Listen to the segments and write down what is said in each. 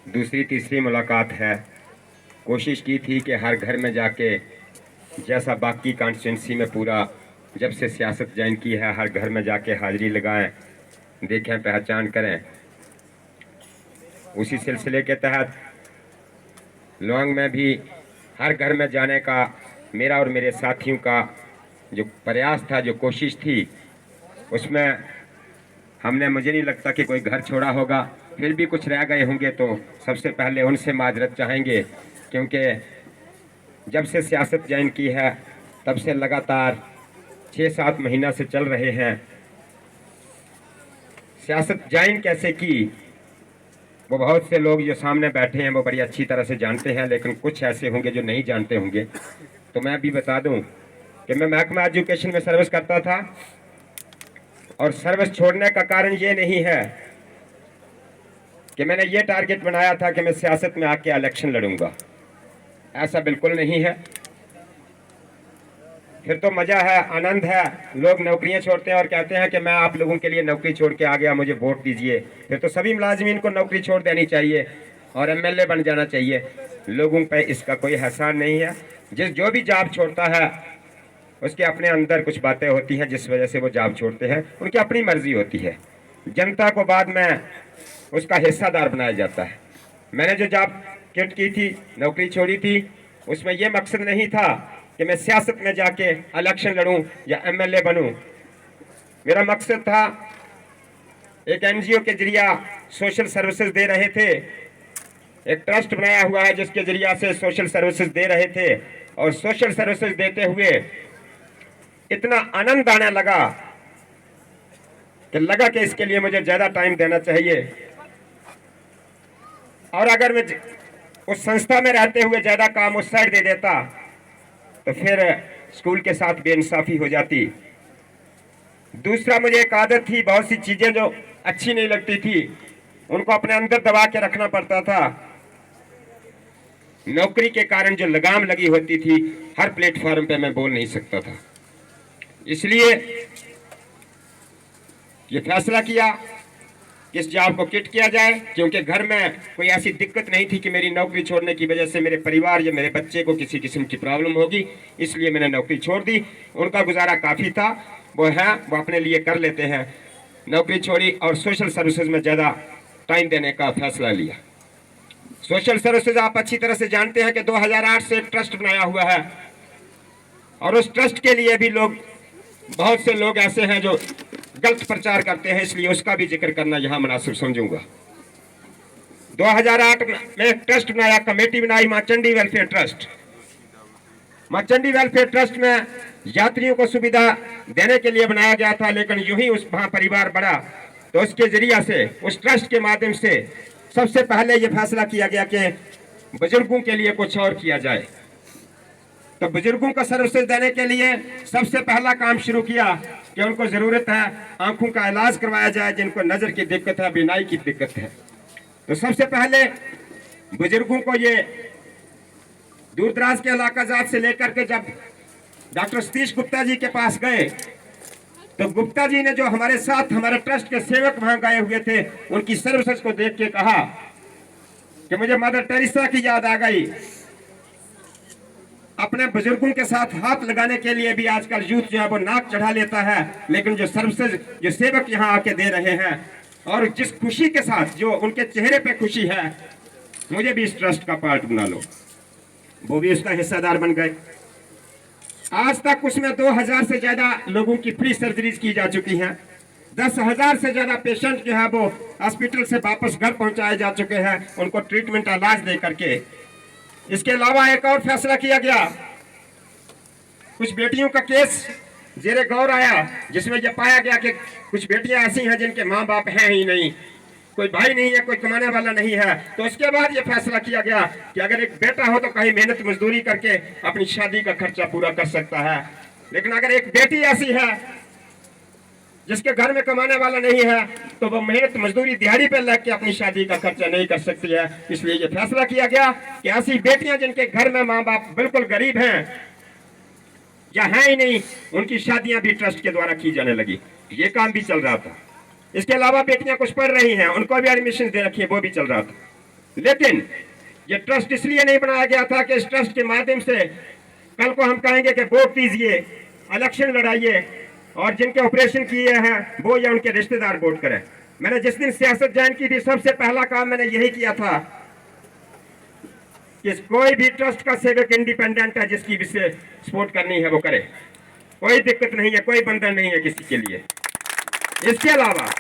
दूसरी तीसरी मुलाकात है। कोशिश की थी कि हर घर में जाके, जैसा बाकी कॉन्स्टिट्यूंसी में पूरा जब से सियासत ज्वाइन की है, हर घर में जाके हाजिरी लगाएं, देखें, पहचान करें। उसी सिलसिले के तहत लौंग में भी हर घर में जाने का मेरा और मेरे साथियों का जो प्रयास था, जो कोशिश थी, उसमें हमने, मुझे नहीं लगता कि कोई घर छोड़ा होगा। फिर भी कुछ रह गए होंगे तो सबसे पहले उनसे माजरत चाहेंगे, क्योंकि जब से सियासत ज्वाइन की है तब से लगातार 6-7 महीना से चल रहे हैं। सियासत ज्वाइन कैसे की वो बहुत से लोग जो सामने बैठे हैं वो बड़ी अच्छी तरह से जानते हैं, लेकिन कुछ ऐसे होंगे जो नहीं जानते होंगे। तो मैं भी बता दूं कि मैं महकमा एजुकेशन में सर्विस करता था, और सर्विस छोड़ने का कारण ये नहीं है कि मैंने ये टारगेट बनाया था कि मैं सियासत में आके इलेक्शन लड़ूंगा। ऐसा बिल्कुल नहीं है। फिर तो मजा है, आनंद है। लोग नौकरियां छोड़ते हैं और कहते हैं कि मैं आप लोगों के लिए नौकरी छोड़ के आ गया, मुझे वोट दीजिए। फिर तो सभी मुलाजमीन को नौकरी छोड़ देनी चाहिए और एमएलए बन जाना चाहिए। लोगों पे इसका कोई एहसान नहीं है। जो भी जॉब छोड़ता है उसके अपने अंदर कुछ बातें होती हैं जिस वजह से वो जॉब छोड़ते हैं, उनकी अपनी मर्जी होती है। जनता को बाद में उसका हिस्सादार बनाया जाता है। मैंने जो जॉब क्विट की थी, नौकरी छोड़ी थी, उसमें यह मकसद नहीं था कि मैं सियासत में जाके इलेक्शन लड़ूं या एमएलए बनूं। मेरा मकसद था, एक एनजीओ के जरिए सोशल सर्विसेज दे रहे थे, एक ट्रस्ट बनाया हुआ है जिसके जरिए से सोशल सर्विसेज दे रहे थे, और सोशल सर्विसेज देते हुए इतना आनंद आने लगा कि इसके लिए मुझे ज्यादा टाइम देना चाहिए। और अगर मैं उस संस्था में रहते हुए ज्यादा काम उस साइड दे देता तो फिर स्कूल के साथ बेइंसाफी हो जाती। दूसरा, मुझे एक आदत थी, बहुत सी चीजें जो अच्छी नहीं लगती थी उनको अपने अंदर दबा के रखना पड़ता था। नौकरी के कारण जो लगाम लगी होती थी, हर प्लेटफॉर्म पे मैं बोल नहीं सकता था। इसलिए ये फैसला किया कि इस जॉब को किट किया जाए, क्योंकि घर में कोई ऐसी दिक्कत नहीं थी कि मेरी नौकरी छोड़ने की वजह से मेरे परिवार या मेरे बच्चे को किसी किस्म की प्रॉब्लम होगी। इसलिए मैंने नौकरी छोड़ दी। उनका गुजारा काफ़ी था, वो अपने लिए कर लेते हैं। नौकरी छोड़ी और सोशल सर्विसेज में ज़्यादा टाइम देने का फैसला लिया। सोशल सर्विसेज आप अच्छी तरह से जानते हैं कि 2008 से एक ट्रस्ट बनाया हुआ है, और उस ट्रस्ट के लिए भी बहुत से लोग ऐसे हैं जो गलत प्रचार करते हैं, इसलिए उसका भी जिक्र करना यहाँ मुनासिब समझूंगा। 2008 में एक ट्रस्ट बनाया, कमेटी बनाई, मां चंडी वेलफेयर ट्रस्ट। मां चंडी वेलफेयर ट्रस्ट में यात्रियों को सुविधा देने के लिए बनाया गया था, लेकिन यूं ही उस वहां परिवार बढ़ा तो उसके जरिए से, उस ट्रस्ट के माध्यम से सबसे पहले यह फैसला किया गया कि बुजुर्गों के लिए कुछ और किया जाए। तो बुजुर्गों को सर्विसेज देने के लिए सबसे पहला काम शुरू किया कि उनको जरूरत है आंखों का इलाज करवाया जाए, जिनको नजर की दिक्कत है, बीनाई की दिक्कत है। तो सबसे पहले बुजुर्गों को ये दूर दराज के इलाका जात से लेकर के जब डॉक्टर सतीश गुप्ता जी के पास गए, तो गुप्ता जी ने, जो हमारे साथ हमारे ट्रस्ट के सेवक वहां गए हुए थे, उनकी सर्विसेज को देख के कहा कि मुझे मदर टेरेसा की याद आ गई। अपने बुजुर्गों के साथ हाथ लगाने के लिए भी आजकल यूथ जो है वो नाक चढ़ा लेता है, लेकिन जो सर्विसेज, जो सेवक यहाँ आके दे रहे हैं, और जिस खुशी के साथ जो उनके चेहरे पे खुशी है, मुझे भी इस ट्रस्ट का पार्ट बना लो, वो भी उसका हिस्सेदार बन गए। आज तक उसमें 2000 से ज्यादा लोगों की फ्री सर्जरीज की जा चुकी हैं। 10,000 से ज्यादा पेशेंट जो है वो हॉस्पिटल से वापस घर पहुंचाए जा चुके हैं, उनको ट्रीटमेंट इलाज दे करके। इसके अलावा एक और फैसला किया गया, कुछ बेटियों का केस जेरे गौर आया, जिसमें यह पाया गया कि कुछ बेटियां ऐसी हैं जिनके माँ बाप हैं ही नहीं, कोई भाई नहीं है, कोई कमाने वाला नहीं है। तो उसके बाद यह फैसला किया गया कि अगर एक बेटा हो तो कहीं मेहनत मजदूरी करके अपनी शादी का खर्चा पूरा कर सकता है, लेकिन अगर एक बेटी ऐसी है जिसके घर में कमाने वाला नहीं है तो वो मेहनत मजदूरी दिहाड़ी पे लग के अपनी शादी का खर्चा नहीं कर सकती है। इसलिए ये फैसला किया गया कि ऐसी बेटियां जिनके घर में माँ बाप बिल्कुल गरीब हैं या हैं ही नहीं, उनकी शादियां भी ट्रस्ट के द्वारा की जाने लगी। ये काम भी चल रहा था। इसके अलावा बेटियां कुछ पढ़ रही हैं, उनको भी एडमिशन दे रखी है, वो भी चल रहा था। लेकिन ये ट्रस्ट इसलिए नहीं बनाया गया था कि इस ट्रस्ट के माध्यम से कल को हम कहेंगे कि वोट दीजिए, इलेक्शन लड़ाइए और जिनके ऑपरेशन किए हैं वो या उनके रिश्तेदार वोट करें। मैंने जिस दिन सियासत ज्वाइन की थी सबसे पहला काम मैंने यही किया था कि कोई भी ट्रस्ट का सेवक इंडिपेंडेंट है, जिसकी भी से सपोर्ट करनी है वो करे, कोई दिक्कत नहीं है, कोई बंधन नहीं है किसी के लिए। इसके अलावा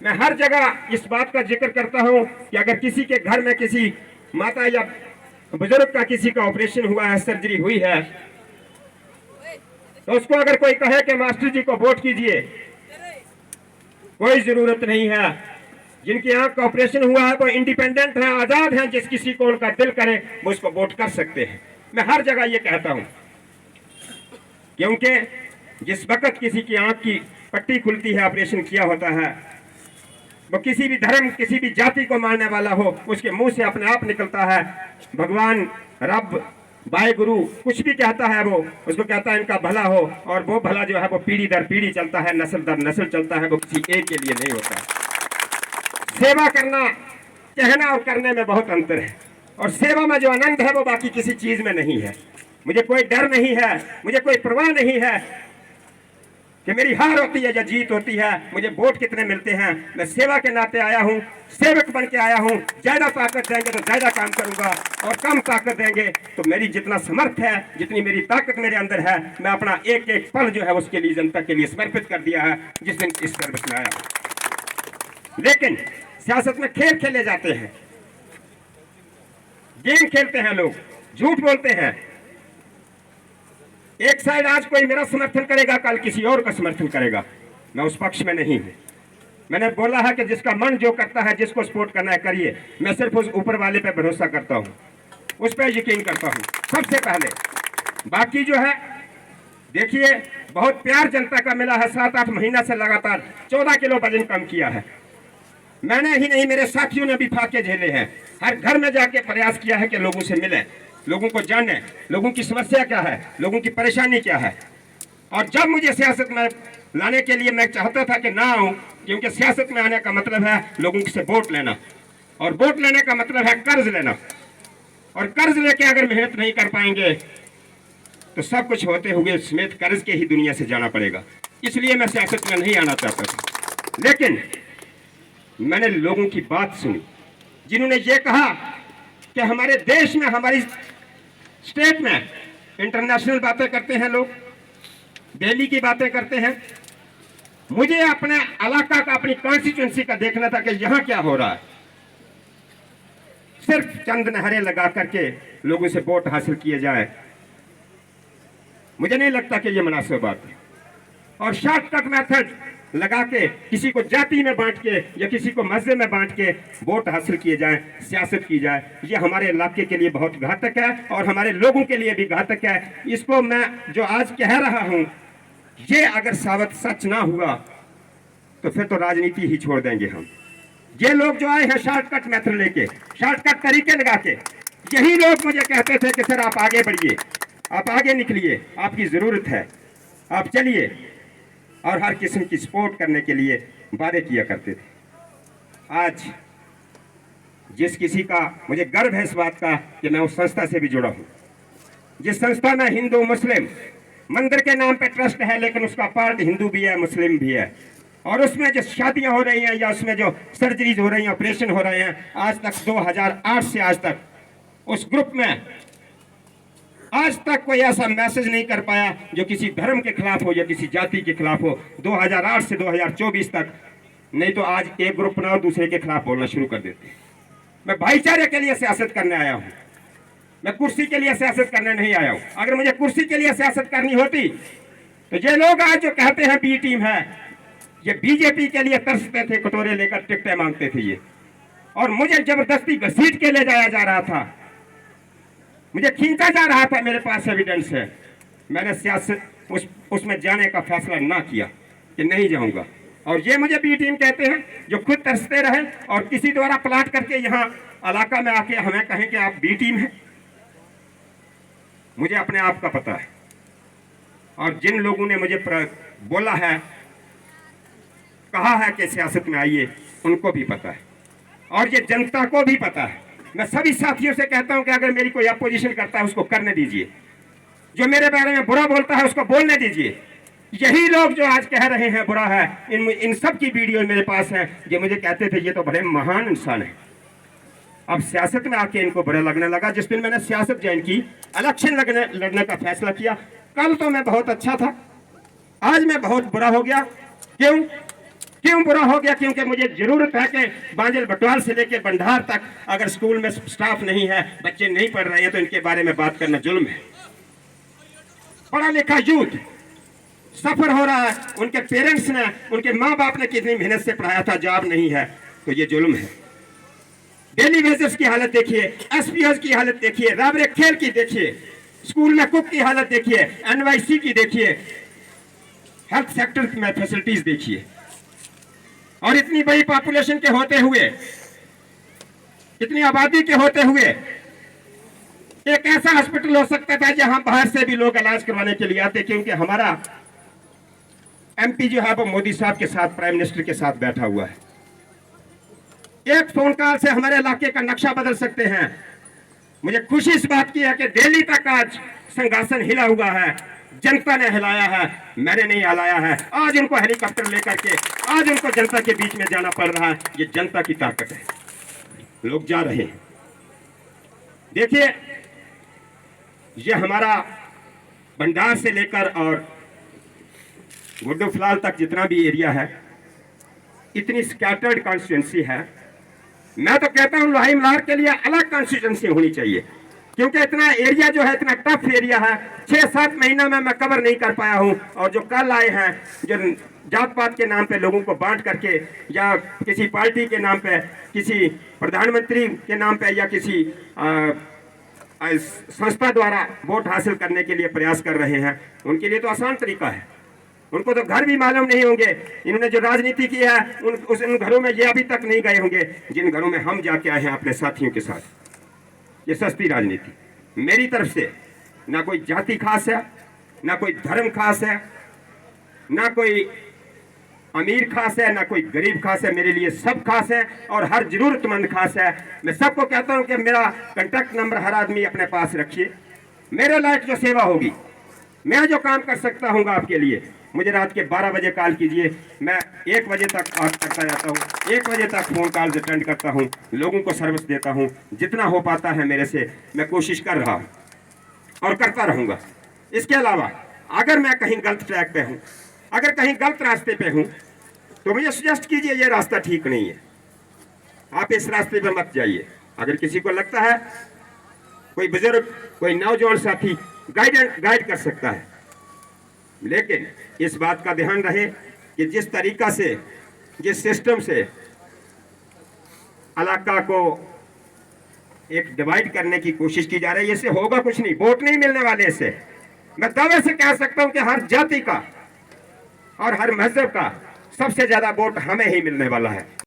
मैं हर जगह इस बात का जिक्र करता हूं कि अगर किसी के घर में किसी माता या बुजुर्ग का किसी का ऑपरेशन हुआ है, सर्जरी हुई है, तो उसको अगर कोई कहे कि मास्टर जी को वोट कीजिए, कोई जरूरत नहीं है। जिनकी आंख का ऑपरेशन हुआ है वो इंडिपेंडेंट है, आजाद हैं, जिस किसी को उनका दिल करे वो उसको वोट कर सकते हैं। मैं हर जगह ये कहता हूं क्योंकि जिस वक्त किसी की आंख की पट्टी खुलती है, ऑपरेशन किया होता है, वो किसी भी धर्म किसी भी जाति को मानने वाला हो, उसके मुंह से अपने आप निकलता है भगवान, रब, भाई, गुरु कुछ भी कहता है वो उसको कहता है इनका भला हो, और वो भला जो है वो पीढ़ी दर पीढ़ी चलता है, नस्ल दर नस्ल चलता है, वो किसी एक के लिए नहीं होता। सेवा करना कहना और करने में बहुत अंतर है, और सेवा में जो आनंद है वो बाकी किसी चीज में नहीं है। मुझे कोई डर नहीं है, मुझे कोई परवाह नहीं है कि मेरी हार होती है या जीत होती है, मुझे वोट कितने मिलते हैं। मैं सेवा के नाते आया हूं, सेवक बन के आया हूं। ज्यादा ताकत देंगे तो ज्यादा काम करूंगा, और कम ताकत देंगे तो मेरी जितना समर्थ है, जितनी मेरी ताकत मेरे अंदर है, मैं अपना एक एक पल जो है उसके लिए, जनता के लिए समर्पित कर दिया है जिस दिन इस सर्विस में आया। लेकिन सियासत में खेल खेले जाते हैं, गेम खेलते हैं लोग, झूठ बोलते हैं। एक साइड आज कोई मेरा समर्थन करेगा, कल किसी और का समर्थन करेगा। मैं उस पक्ष में नहीं हूं। मैंने बोला है कि जिसका मन जो करता है, जिसको सपोर्ट करना है करिए। मैं सिर्फ उस ऊपर वाले पे भरोसा करता हूं, उस पर यकीन करता हूं सबसे पहले। बाकी जो है देखिए, बहुत प्यार जनता का मिला है। 7-8 महीना से लगातार 14 किलो वजन कम किया है। मैंने ही नहीं, मेरे साथियों ने भी फाके झेले हैं। हर घर में जाके प्रयास किया है कि लोगों से मिले, लोगों को जाने, लोगों की समस्या क्या है, लोगों की परेशानी क्या है। और जब मुझे सियासत में लाने के लिए मैं चाहता था कि ना आऊं, क्योंकि सियासत में आने का मतलब है लोगों से वोट लेना, और वोट लेने का मतलब है कर्ज लेना, और कर्ज लेके अगर मेहनत नहीं कर पाएंगे तो सब कुछ होते हुए समेत कर्ज के ही दुनिया से जाना पड़ेगा। इसलिए मैं सियासत में नहीं आना चाहता था। लेकिन मैंने लोगों की बात सुनी जिन्होंने ये कहा कि हमारे देश में, हमारी स्टेट में इंटरनेशनल बातें करते हैं लोग, दिल्ली की बातें करते हैं। मुझे अपने इलाका का, अपनी कॉन्स्टिट्यूंसी का देखना था कि यहां क्या हो रहा है। सिर्फ चंद नहरें लगा करके लोगों से वोट हासिल किए जाए, मुझे नहीं लगता कि यह मुनासिब बात है। और शॉर्टकट मेथड लगा के किसी को जाति में बांट के या किसी को मस्जिद में बांट के वोट हासिल किए जाए, सियासत की जाए, ये हमारे इलाके के लिए बहुत घातक है और हमारे लोगों के लिए भी घातक है। इसको मैं जो आज कह रहा हूं, ये अगर साबित सच ना हुआ तो फिर तो राजनीति ही छोड़ देंगे हम। ये लोग जो आए हैं शॉर्टकट मेथड लेके, शॉर्टकट तरीके लगा के, यही लोग मुझे कहते थे कि सर आप आगे बढ़िए, आप आगे निकलिए, आपकी जरूरत है, आप चलिए, और हर किस्म की सपोर्ट करने के लिए वादे किया करते थे। आज जिस किसी का, मुझे गर्व है इस बात का कि मैं उस संस्था से भी जुड़ा हूं, जिस संस्था में हिंदू मुस्लिम मंदिर के नाम पे ट्रस्ट है, लेकिन उसका पार्ट हिंदू भी है, मुस्लिम भी है, और उसमें जो शादियां हो रही हैं या उसमें जो सर्जरीज हो रही हैं, ऑपरेशन हो रहे हैं, आज तक 2008 से आज तक उस ग्रुप में आज तक कोई ऐसा मैसेज नहीं कर पाया जो किसी धर्म के खिलाफ हो या किसी जाति के खिलाफ हो। 2008 से 2024 तक, नहीं तो आज एक ग्रुप बनाओ दूसरे के खिलाफ बोलना शुरू कर देते। मैं भाईचारे के लिए सियासत करने आया हूं, मैं कुर्सी के लिए सियासत करने नहीं आया हूं। अगर मुझे कुर्सी के लिए सियासत करनी होती तो ये लोग आज जो कहते हैं बी टीम है, ये बीजेपी के लिए तरसते थे, कटोरे लेकर टिकटें मांगते थे ये, और मुझे जबरदस्ती घसीट के ले जाया जा रहा था, मुझे खींचा जा रहा था। मेरे पास एविडेंस है। मैंने सियासत उसमें जाने का फैसला ना किया कि नहीं जाऊंगा। और ये मुझे बी टीम कहते हैं जो खुद तरसते रहे और किसी द्वारा प्लाट करके यहाँ इलाका में आके हमें कहें कि आप बी टीम हैं। मुझे अपने आप का पता है, और जिन लोगों ने मुझे बोला है, कहा है कि सियासत में आइए, उनको भी पता है। और ये जनता को भी पता है। मैं सभी साथियों से कहता हूं कि अगर मेरी कोई अपोजिशन करता है उसको करने दीजिए, जो मेरे बारे में बुरा बोलता है उसको बोलने दीजिए। यही लोग जो आज कह रहे हैं बुरा है, इन सब की वीडियो मेरे पास है। जो मुझे कहते थे ये तो बड़े महान इंसान है, अब सियासत में आके इनको बुरा लगने लगा। जिस दिन मैंने सियासत ज्वाइन की, इलेक्शन लड़ने का फैसला किया, कल तो मैं बहुत अच्छा था, आज मैं बहुत बुरा हो गया। क्यों बुरा हो गया? क्योंकि मुझे जरूरत है कि बांजल बटवाल से लेकर बंधार तक अगर स्कूल में स्टाफ नहीं है, बच्चे नहीं पढ़ रहे हैं, तो इनके बारे में बात करना जुल्म है। पढ़ा लिखा यूथ सफर हो रहा है, उनके पेरेंट्स ने, उनके माँ बाप ने कितनी मेहनत से पढ़ाया था, जॉब नहीं है, तो ये जुल्म है। डेली वेजेस की हालत देखिए, एसपीएस की हालत देखिए, राबरे खेल की देखिए, स्कूल में कुक की हालत देखिए, एनवाईसी की देखिए, हेल्थ सेक्टर में फैसिलिटीज देखिए। और इतनी बड़ी पॉपुलेशन के होते हुए, इतनी आबादी के होते हुए एक ऐसा हॉस्पिटल हो सकता था जहां बाहर से भी लोग इलाज करवाने के लिए आते, क्योंकि हमारा एमपी जो है वो मोदी साहब के साथ, प्राइम मिनिस्टर के साथ बैठा हुआ है। एक फोन कॉल से हमारे इलाके का नक्शा बदल सकते हैं। मुझे खुशी इस बात की है कि दिल्ली तक आज सिंहासन हिला हुआ है, जनता ने हिलाया है, मैंने नहीं हिलाया है। आज उनको हेलीकॉप्टर लेकर के आज उनको जनता के बीच में जाना पड़ रहा है। ये जनता की ताकत है, लोग जा रहे हैं। देखिए, ये हमारा भंडार से लेकर और गुड्डू फिलहाल तक जितना भी एरिया है, इतनी स्कैटर्ड कॉन्स्टिट्यूंसी है। मैं तो कहता हूं लोहाई मल्हार के लिए अलग कॉन्स्टिट्यूंसी होनी चाहिए, क्योंकि इतना एरिया जो है, इतना टफ एरिया है, 6-7 महीना में मैं कवर नहीं कर पाया हूं। और जो कल आए हैं, जो जात पात के नाम पे लोगों को बांट करके, या किसी पार्टी के नाम पे, किसी प्रधानमंत्री के नाम पे, या किसी संस्था द्वारा वोट हासिल करने के लिए प्रयास कर रहे हैं, उनके लिए तो आसान तरीका है। उनको तो घर भी मालूम नहीं होंगे। इन्होंने जो राजनीति की है, उन घरों में ये अभी तक नहीं गए होंगे जिन घरों में हम जाके आए हैं अपने साथियों के साथ। ये सस्ती राजनीति। मेरी तरफ से ना कोई जाति खास है, ना कोई धर्म खास है, ना कोई अमीर खास है, ना कोई गरीब खास है। मेरे लिए सब खास है और हर जरूरतमंद खास है। मैं सबको कहता हूं कि मेरा कांटेक्ट नंबर हर आदमी अपने पास रखिए। मेरे लायक जो सेवा होगी, मैं जो काम कर सकता हूँ आपके लिए, मुझे रात के 12 बजे कॉल कीजिए। मैं 1 बजे तक बात करता रहता हूँ, 1 बजे तक फोन कॉल अटेंड करता हूँ, लोगों को सर्विस देता हूँ। जितना हो पाता है मेरे से मैं कोशिश कर रहा हूँ और करता रहूँगा। इसके अलावा अगर मैं कहीं गलत ट्रैक पे हूँ, अगर कहीं गलत रास्ते पे हूँ, तो मुझे सजेस्ट कीजिए ये रास्ता ठीक नहीं है, आप इस रास्ते पर मत जाइए। अगर किसी को लगता है, कोई बुजुर्ग, कोई नौजवान साथी गाइड कर सकता है, लेकिन इस बात का ध्यान रहे कि जिस तरीका से, जिस सिस्टम से इलाका को एक डिवाइड करने की कोशिश की जा रही है, इससे होगा कुछ नहीं। वोट नहीं मिलने वाले इससे। मैं दावे से कह सकता हूं कि हर जाति का और हर मजहब का सबसे ज्यादा वोट हमें ही मिलने वाला है।